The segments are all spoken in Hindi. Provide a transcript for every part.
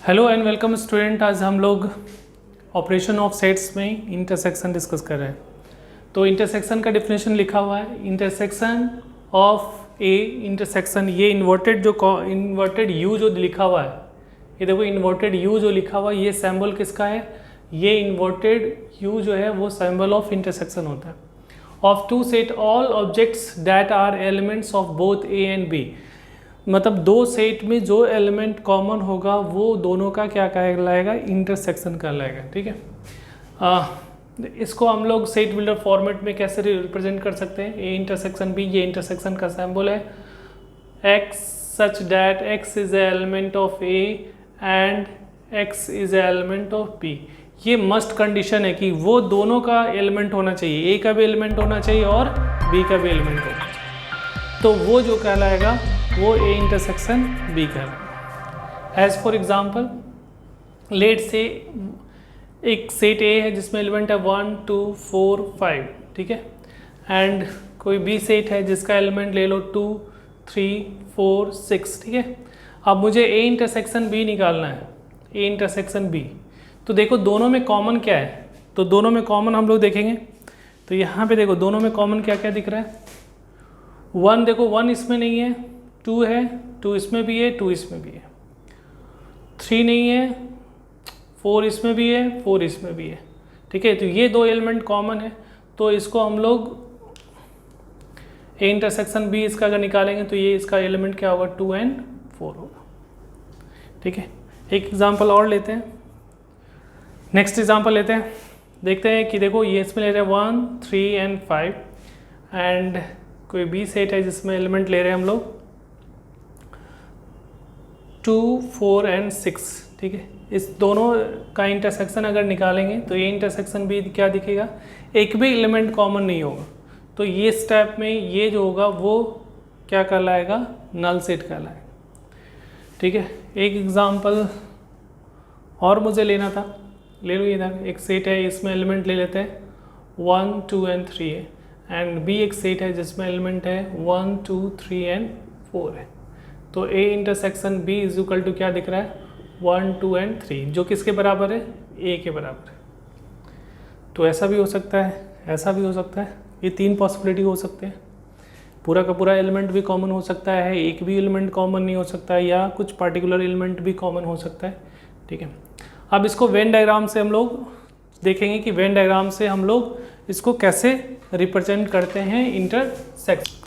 Hello and welcome student. आज हम लोग ऑपरेशन ऑफ सेट्स में इंटरसेक्शन डिस्कस कर रहे हैं। तो इंटरसेक्शन का डेफिनेशन लिखा हुआ है, इंटरसेक्शन ऑफ ए इंटरसेक्शन। ये इन्वर्टेड यू जो लिखा हुआ है, ये देखो इन्वर्टेड यू जो लिखा हुआ है, ये सिंबल किसका है? ये इन्वर्टेड यू जो है वो सिंबल ऑफ इंटरसेक्शन होता है। Of two set all objects that are elements of both A and B, मतलब दो सेट में जो एलिमेंट कॉमन होगा वो दोनों का क्या कहलाएगा? इंटरसेक्शन कहलाएगा। ठीक है, इसको हम लोग सेट बिल्डर फॉर्मेट में कैसे रिप्रेजेंट कर सकते हैं? ए इंटरसेक्शन बी, ये इंटरसेक्शन का सिंबल है x such that x is a element of A and x is a element of B. ये मस्ट कंडीशन है कि वो दोनों का एलिमेंट होना चाहिए, ए का भी एलिमेंट होना चाहिए और बी का भी एलिमेंट होना चाहिए। तो वो जो कहलाएगा वो ए इंटरसेक्शन बी कहलाएगा। एज फॉर एग्जाम्पल, लेट से एक सेट ए है जिसमें एलिमेंट है 1 2 4 5, ठीक है, एंड कोई बी सेट है जिसका एलिमेंट ले लो 2 3 4 6, ठीक है। अब मुझे ए इंटरसेक्शन बी निकालना है, ए इंटरसेक्शन बी। तो देखो दोनों में कॉमन क्या है, तो दोनों में कॉमन हम लोग देखेंगे। तो यहाँ पे देखो दोनों में कॉमन क्या क्या दिख रहा है? 1 देखो 1 इसमें नहीं है, 2 है, 2 इसमें भी है, 2 इसमें भी है, 3 नहीं है, 4 इसमें भी है, 4 इसमें भी है, ठीक है। तो ये दो एलिमेंट कॉमन है, तो इसको हम लोग ए इंटरसेक्शन बी इसका अगर निकालेंगे तो ये इसका एलिमेंट क्या होगा? 2 एंड 4 होगा, ठीक है। एक एग्जांपल और लेते हैं, नेक्स्ट एग्जांपल लेते हैं, देखते हैं कि देखो ये इसमें ले रहे हैं 1 3 एंड 5 एंड कोई बी सेट है जिसमें एलिमेंट ले रहे हैं हम लोग 2 4 एंड 6, ठीक है। इस दोनों का इंटरसेक्शन अगर निकालेंगे तो ये इंटरसेक्शन भी क्या दिखेगा? एक भी एलिमेंट कॉमन नहीं होगा। तो ये स्टेप में ये जो होगा वो क्या कहलाएगा? नल सेट कहलाएगा, ठीक है। एक एग्जांपल और मुझे लेना था, ले लो। इधर एक सेट है, इसमें एलिमेंट ले लेते हैं 1 2 एंड 3 है, एंड बी एक सेट है जिसमें एलिमेंट है 1 2 3 एंड 4 है। तो A intersection B is equal to क्या दिख रहा है? 1 2 एंड 3, जो किसके बराबर है? ए के बराबर है। तो ऐसा भी हो सकता है, ऐसा भी हो सकता है, ये 3 पॉसिबिलिटी हो सकते हैं। पूरा का पूरा एलिमेंट भी कॉमन हो सकता है, एक भी एलिमेंट कॉमन नहीं हो सकता है, या कुछ पार्टिकुलर एलिमेंट भी कॉमन हो सकता है, ठीक है। अब इसको वेन डायग्राम से हम लोग देखेंगे कि वेन डायग्राम से हम लोग इसको कैसे रिप्रेजेंट करते हैं इंटरसेक्शन।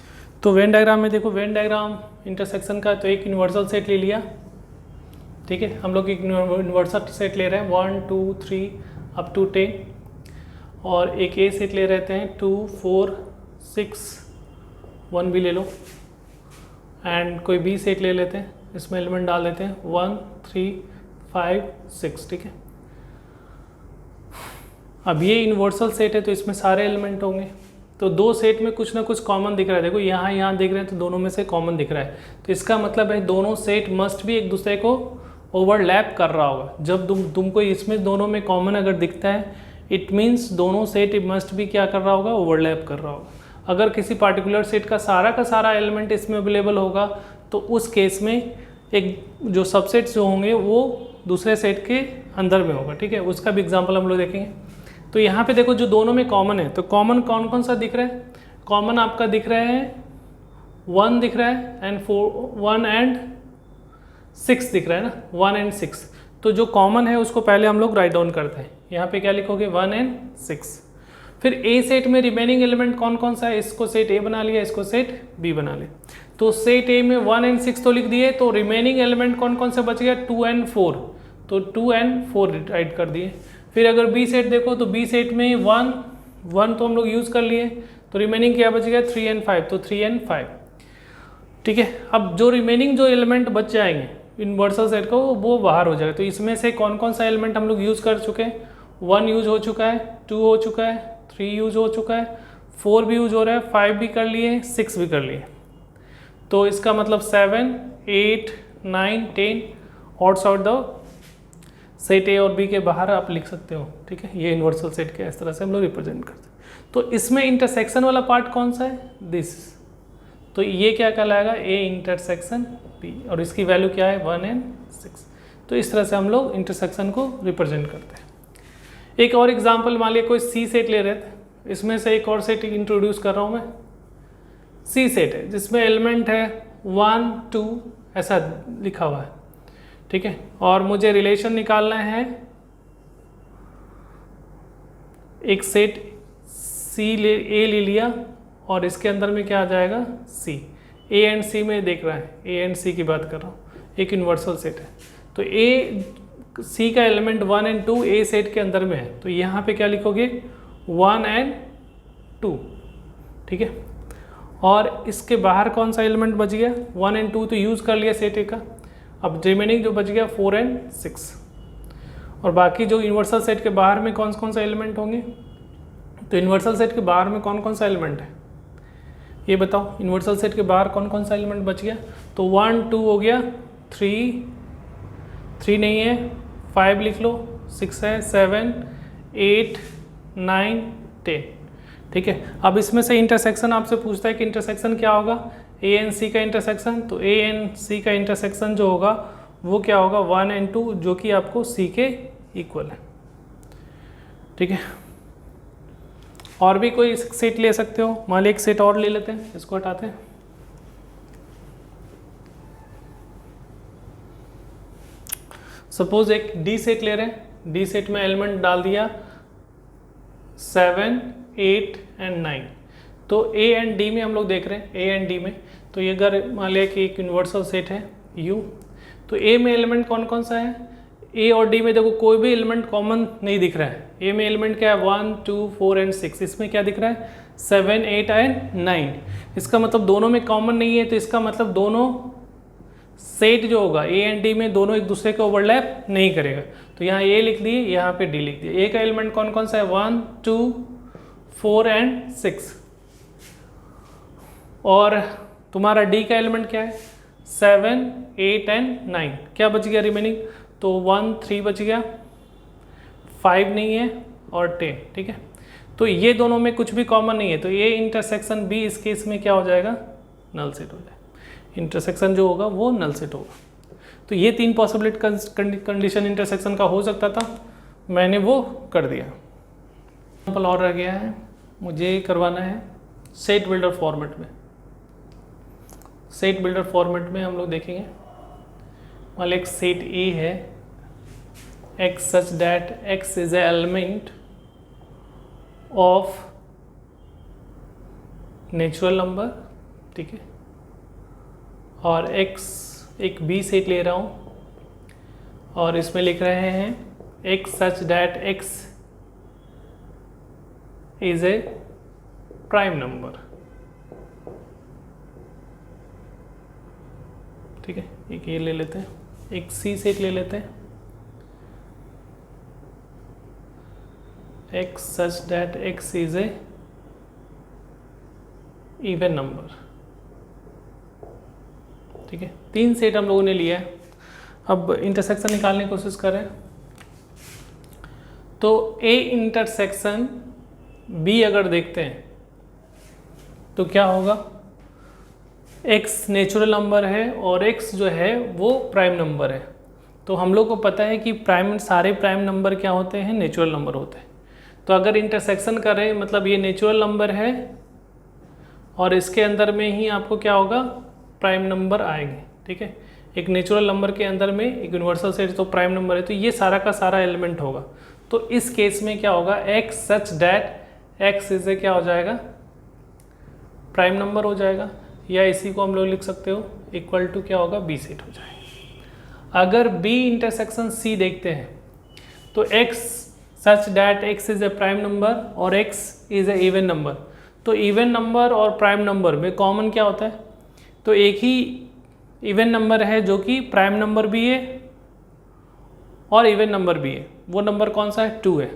तो वेन डायग्राम में देखो, वेन डायग्राम इंटरसेक्शन का, तो एक यूनिवर्सल सेट ले लिया, ठीक है। हम लोग एक यूनिवर्सल सेट ले रहे हैं 1 2 3 अप टू 10, और एक ए सेट ले रहते हैं 2 4 6 1 भी ले लो, एंड कोई बी सेट ले लेते हैं, इसमें एलिमेंट डाल देते हैं 1 3 5 6, ठीक है। अब ये यूनिवर्सल सेट है तो इसमें सारे एलिमेंट होंगे, तो दो सेट में कुछ ना कुछ कॉमन दिख रहा है। देखो यहाँ दिख रहे हैं तो दोनों में से कॉमन दिख रहा है, तो इसका मतलब है दोनों सेट मस्ट भी एक दूसरे को ओवरलैप कर रहा होगा। जब तुमको इसमें दोनों में कॉमन अगर दिखता है, इट मीन्स दोनों सेट मस्ट भी क्या कर रहा होगा? ओवरलैप कर रहा होगा। अगर किसी पार्टिकुलर सेट का सारा एलिमेंट इसमें अवेलेबल होगा तो उस केस में एक जो सबसेट्स जो होंगे वो दूसरे सेट के अंदर में होगा, ठीक है। उसका भी एग्जाम्पल हम लोग देखेंगे। तो यहाँ पे देखो जो दोनों में कॉमन है, तो कॉमन कौन कौन सा दिख रहा है? कॉमन आपका दिख रहा है 1 दिख रहा है एंड 1 एंड 6 दिख रहा है ना, 1 एंड 6। तो जो कॉमन है उसको पहले हम लोग राइट डाउन करते हैं। यहाँ पे क्या लिखोगे? 1 एंड 6। फिर ए सेट में रिमेनिंग एलिमेंट कौन कौन सा है? इसको सेट ए बना लिया, इसको सेट बी बना लिया। तो सेट ए में 1 एंड 6 तो लिख दिए, तो रिमेनिंग एलिमेंट कौन कौन से बच गया? 2 एंड 4, तो 2 एंड 4 राइट कर दिए। फिर अगर बी सेट देखो तो बी सेट में 1 तो हम लोग यूज़ कर लिए, तो रिमेनिंग क्या बच गया? 3 एंड 5, तो 3 एंड 5, ठीक है। अब जो रिमेनिंग जो एलिमेंट बच जाएंगे यूनिवर्सल सेट का वो बाहर हो जाएगा। तो इसमें से कौन कौन सा एलिमेंट हम लोग यूज़ कर चुके हैं? 1 यूज हो चुका है, 2 हो चुका है, 3 यूज हो चुका है, 4 भी यूज हो रहा है, 5 भी कर लिए, 6 भी कर लिए। तो इसका मतलब 7 8 9 10 ऑड्स आउट द सेट ए और बी के बाहर आप लिख सकते हो, ठीक है। ये यूनिवर्सल सेट के इस तरह से हम लोग रिप्रेजेंट करते हैं। तो इसमें इंटरसेक्शन वाला पार्ट कौन सा है? दिस। तो ये क्या कहलाएगा? ए इंटरसेक्शन बी, और इसकी वैल्यू क्या है? 1 एंड 6। तो इस तरह से हम लोग इंटरसेक्शन को रिप्रेजेंट करते हैं। एक और एग्जांपल मान लिया कोई सी सेट ले रहे थे, इसमें से एक और सेट इंट्रोड्यूस कर रहा हूँ मैं। सी सेट है जिसमें एलिमेंट है 1 2 ऐसा लिखा हुआ है, ठीक है। और मुझे रिलेशन निकालना है एक सेट सी ए ले लिया और इसके अंदर में क्या आ जाएगा सी। ए एंड सी में देख रहा है, ए एंड सी की बात कर रहा हूँ, एक यूनिवर्सल सेट है। तो ए सी का एलिमेंट 1 एंड 2 ए सेट के अंदर में है, तो यहाँ पे क्या लिखोगे 1 एंड 2, ठीक है। और इसके बाहर कौन सा एलिमेंट बच गया 1 एंड 2 तो यूज़ कर लिया सेट ए का। अब रिमेनिंग जो बच गया 4 एंड 6, और बाकी जो यूनिवर्सल सेट के बाहर में कौन सा एलिमेंट होंगे। तो यूनिवर्सल सेट के बाहर में कौन सा एलिमेंट है ये बताओ, यूनिवर्सल सेट के बाहर कौन सा एलिमेंट बच गया। तो 1 2 हो गया, 3 नहीं है, 5 लिख लो, 6 है, 7 8 9 10, ठीक है। अब इसमें से इंटरसेक्शन आपसे पूछता है कि इंटरसेक्शन क्या होगा, ए एंड सी का इंटरसेक्शन। तो ए एंड सी का इंटरसेक्शन जो होगा वो क्या होगा 1 एंड 2, जो कि आपको सी के इक्वल है, ठीक है। और भी कोई सेट ले सकते हो, मान ली एक सेट और ले लेते हैं, इसको हटाते हैं। सपोज एक डी सेट ले रहे हैं, डी सेट में एलिमेंट डाल दिया 7 8 एंड 9। तो ए एंड डी में हम लोग देख रहे हैं, ए एंड डी में, तो ये अगर मान लिया कि एक यूनिवर्सल सेट है यू, तो ए में एलिमेंट कौन सा है, ए और डी में देखो कोई भी एलिमेंट कॉमन नहीं दिख रहा है। ए में एलिमेंट क्या है 1 2 4 एंड 6, इसमें क्या दिख रहा है 7 8 एंड 9। इसका मतलब दोनों में कॉमन नहीं है, तो इसका मतलब दोनों सेट जो होगा ए एंड डी में दोनों एक दूसरे के ओवरलैप नहीं करेगा। तो यहाँ ए लिख दिए, यहाँ पे डी लिख दिए। ए का एलिमेंट कौन सा है 1 2 4 एंड 6, और तुम्हारा डी का एलिमेंट क्या है 7 8 एंड 9। क्या बच गया रिमेनिंग, तो 1 3 बच गया, 5 नहीं है और 10, ठीक है। तो ये दोनों में कुछ भी कॉमन नहीं है, तो ये इंटरसेक्शन बी इस केस में क्या हो जाएगा नल सेट हो जाएगा, इंटरसेक्शन जो होगा वो नल सेट होगा। तो ये 3 पॉसिबिलिटी कंडीशन इंटरसेक्शन का हो सकता था, मैंने वो कर दिया। एग्जाम्पल और रह गया है, मुझे करवाना है सेट बिल्डर फॉर्मेट में। सेट बिल्डर फॉर्मेट में हम लोग देखेंगे, मान लो एक सेट ए है x such that x is a element of natural number, ठीक है। और x एक b सेट ले रहा हूँ और इसमें लिख रहे हैं x such that x is a prime number, ठीक है। एक ये ले लेते हैं, एक सी सेट ले लेते हैं x such that x is a even number, ठीक है। 3 सेट हम लोगों ने लिया है। अब इंटरसेक्शन निकालने की कोशिश करें, तो a इंटरसेक्शन b अगर देखते हैं तो क्या होगा, x नेचुरल नंबर है और x जो है वो प्राइम नंबर है। तो हम लोग को पता है कि सारे प्राइम नंबर क्या होते हैं, नेचुरल नंबर होते हैं। तो अगर इंटरसेक्शन करें मतलब ये नेचुरल नंबर है और इसके अंदर में ही आपको क्या होगा प्राइम नंबर आएंगे, ठीक है। एक नेचुरल नंबर के अंदर में एक यूनिवर्सल सेट तो प्राइम नंबर है, तो ये सारा का सारा एलिमेंट होगा। तो इस केस में क्या होगा x such that x is क्या हो जाएगा प्राइम नंबर हो जाएगा, या इसी को हम लोग लिख सकते हो इक्वल टू क्या होगा b सेट हो जाएगा। अगर b इंटरसेक्शन c देखते हैं तो x such that x is a prime number और x is a even number. तो इवन नंबर और प्राइम नंबर में कॉमन क्या होता है, तो एक ही इवन नंबर है जो कि प्राइम नंबर भी है और इवन नंबर भी है। वो नंबर कौन सा है 2 है।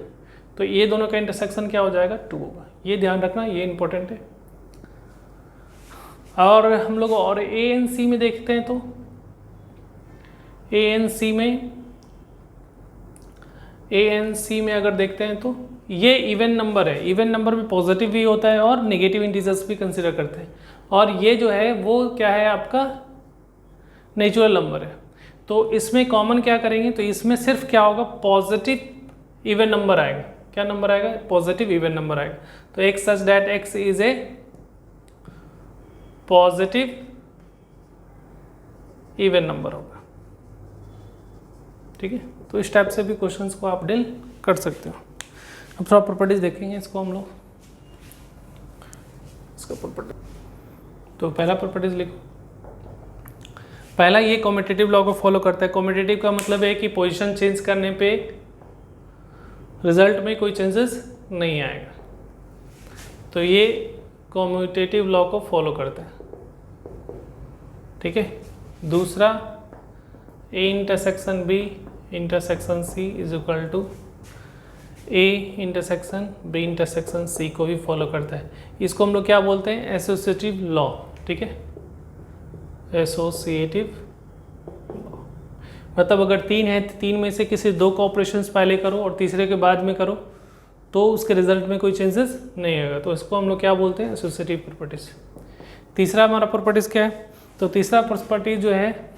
तो ये दोनों का इंटरसेक्शन क्या हो जाएगा 2 होगा। ये ध्यान रखना, ये इंपॉर्टेंट है। और हम लोग और ए एन सी में देखते हैं, तो ए एन सी में अगर देखते हैं तो ये इवन नंबर है। इवन नंबर में पॉजिटिव भी होता है और नेगेटिव इंटीजर्स भी कंसिडर करते हैं। और ये जो है वो क्या है आपका नेचुरल नंबर है। तो इसमें कॉमन क्या करेंगे, तो इसमें सिर्फ क्या होगा, पॉजिटिव इवन नंबर आएगा। क्या नंबर आएगा, पॉजिटिव इवन नंबर आएगा। तो x such that x is a positive even number होगा। ठीक है, तो इस टाइप से भी क्वेश्चंस को आप डील कर सकते हो। अब थोड़ा प्रॉपर्टीज देखेंगे इसको हम लोग, इसका प्रॉपर्टी। तो पहला प्रॉपर्टीज लिखो। पहला ये कॉम्पिटिटिव लॉ को फॉलो करता है। कॉम्पिटिटिव का मतलब है कि पोजीशन चेंज करने पे रिजल्ट में कोई चेंजेस नहीं आएगा, तो ये कॉम्पिटिटिव लॉ को फॉलो करता है। ठीक है, दूसरा A intersection B intersection C is equal to A intersection B intersection C को भी फॉलो करता है। इसको हम लोग क्या बोलते हैं, एसोसिएटिव लॉ। ठीक है, एसोसिएटिव लॉ मतलब अगर 3 है तो 3 में से किसी 2 को ऑपरेशंस पहले करो और तीसरे के बाद में करो तो उसके रिजल्ट में कोई चेंजेस नहीं आएगा, तो इसको हम लोग क्या बोलते हैं, एसोसिएटिव प्रॉपर्टीज। तीसरा हमारा प्रॉपर्टीज क्या है, तो तीसरा प्रॉपर्टी जो है,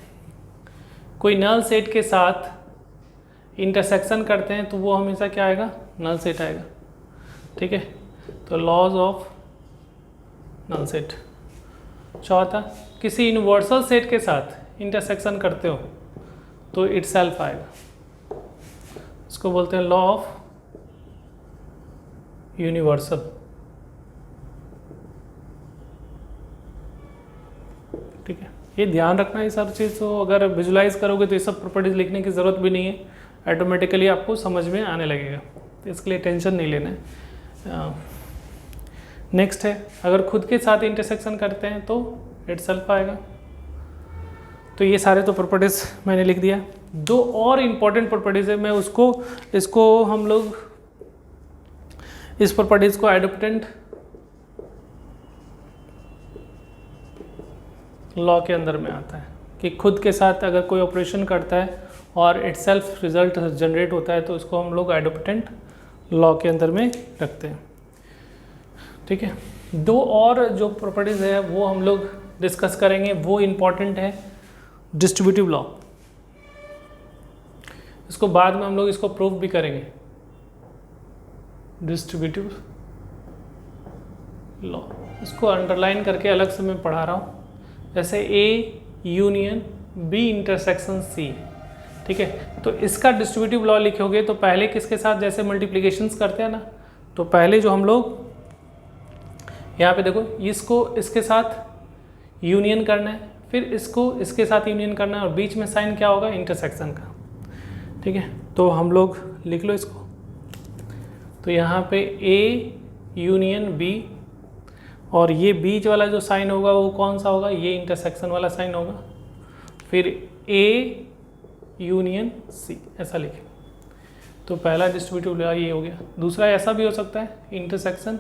कोई नल सेट के साथ इंटरसेक्शन करते हैं तो वो हमेशा क्या आएगा, नल सेट आएगा। ठीक है, तो लॉज ऑफ नल सेट। चौथा, किसी यूनिवर्सल सेट के साथ इंटरसेक्शन करते हो तो इटसेल्फ आएगा, इसको बोलते हैं लॉ ऑफ यूनिवर्सल। ठीक है, ये ध्यान रखना है सब चीज़। तो अगर विजुलाइज करोगे तो ये सब प्रॉपर्टीज लिखने की ज़रूरत भी नहीं है, ऑटोमेटिकली आपको समझ में आने लगेगा, तो इसके लिए टेंशन नहीं लेना है। नेक्स्ट है, अगर खुद के साथ इंटरसेक्शन करते हैं तो इटसेल्फ आएगा। तो ये सारे तो प्रॉपर्टीज मैंने लिख दिया। 2 और इम्पॉर्टेंट प्रॉपर्टीज है, मैं इसको हम लोग इस प्रॉपर्टीज को एडोप्टेंट लॉ के अंदर में आता है कि खुद के साथ अगर कोई ऑपरेशन करता है और इटसेल्फ रिजल्ट जनरेट होता है तो इसको हम लोग एडोप्टेंट लॉ के अंदर में रखते हैं। ठीक है, 2 और जो प्रॉपर्टीज़ है वो हम लोग डिस्कस करेंगे, वो इम्पॉर्टेंट है डिस्ट्रीब्यूटिव लॉ। इसको बाद में हम लोग इसको प्रूव भी करेंगे, डिस्ट्रीब्यूटिव लॉ। इसको अंडरलाइन करके अलग से मैं पढ़ा रहा हूँ, जैसे A union B intersection C। ठीक है, तो इसका डिस्ट्रीब्यूटिव लॉ लिखोगे तो पहले किसके साथ, जैसे मल्टीप्लिकेशंस करते हैं ना, तो पहले जो हम लोग यहाँ पे देखो, इसको इसके साथ यूनियन करना है, फिर इसको इसके साथ यूनियन करना है और बीच में साइन क्या होगा, इंटरसेक्शन का। ठीक है, तो हम लोग लिख लो इसको। तो यहाँ पे A यूनियन B और ये बीच वाला जो साइन होगा वो कौन सा होगा, ये इंटरसेक्शन वाला साइन होगा। फिर A यूनियन C ऐसा लिखें, तो पहला डिस्ट्रीब्यूटिव लॉ ये हो गया। दूसरा ऐसा भी हो सकता है, इंटरसेक्शन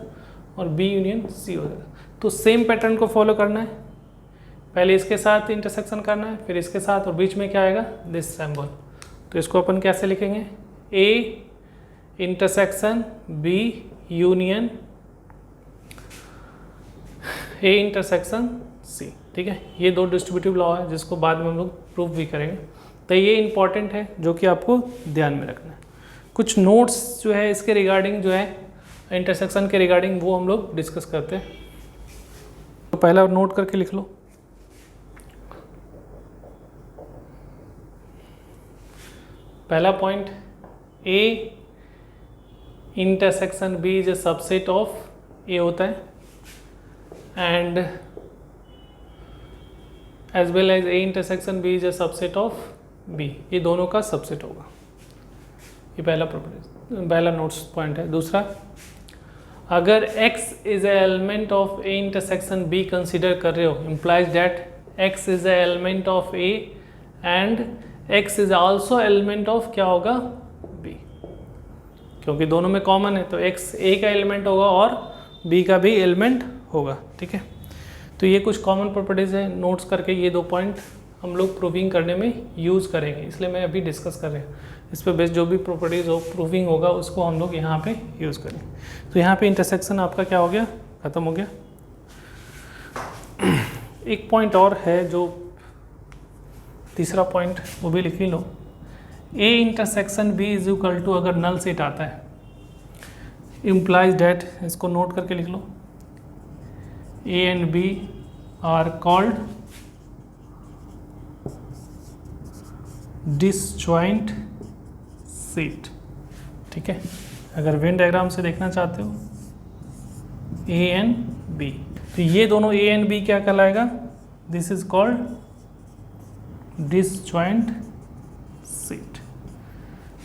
और B यूनियन C हो जाएगा। तो सेम पैटर्न को फॉलो करना है, पहले इसके साथ इंटरसेक्शन करना है, फिर इसके साथ, और बीच में क्या आएगा, दिस सिंबल। तो इसको अपन कैसे लिखेंगे, A intersection B union A intersection C। ठीक है, ये 2 डिस्ट्रीब्यूटिव लॉ है जिसको बाद में हम लोग प्रूव भी करेंगे। तो ये इंपॉर्टेंट है जो कि आपको ध्यान में रखना है। कुछ नोट्स जो है इसके रिगार्डिंग जो है इंटरसेक्शन के रिगार्डिंग वो हम लोग डिस्कस करते हैं। तो पहला नोट करके लिख लो। पहला point, A intersection B is a subset of A होता है, and as well as A intersection B is a subset of B, ये दोनों का सबसेट होगा। ये पहला नोट्स पॉइंट है। दूसरा, अगर X is a element of A intersection B consider कर रहे हो, implies that X is a element of A and X is also element of क्या होगा, B, क्योंकि दोनों में कॉमन है तो X A का एलिमेंट होगा और B का भी एलिमेंट होगा। ठीक है, तो ये कुछ कॉमन प्रॉपर्टीज़ है, नोट्स करके ये 2 पॉइंट हम लोग प्रूविंग करने में यूज़ करेंगे, इसलिए मैं अभी डिस्कस कर रहे हैं। इस पर बेस्ड जो भी प्रॉपर्टीज़ हो प्रूविंग होगा उसको हम लोग यहाँ पे यूज़ करेंगे। तो यहाँ पे इंटरसेक्शन आपका क्या हो गया, ख़त्म हो गया। एक पॉइंट और है जो तीसरा पॉइंट वो भी लिख ही लो, A intersection B is equal to अगर नल सेट आता है, इम्प्लाइज डैट, इसको नोट करके लिख लो, A and B are called disjoint set. ठीक है, अगर वेन डायग्राम से देखना चाहते हो ए एंड बी, तो ये दोनों ए एंड बी क्या कहलाएगा, this is called disjoint set.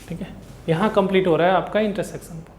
ठीक है, यहाँ कंप्लीट हो रहा है आपका इंटरसेक्शन।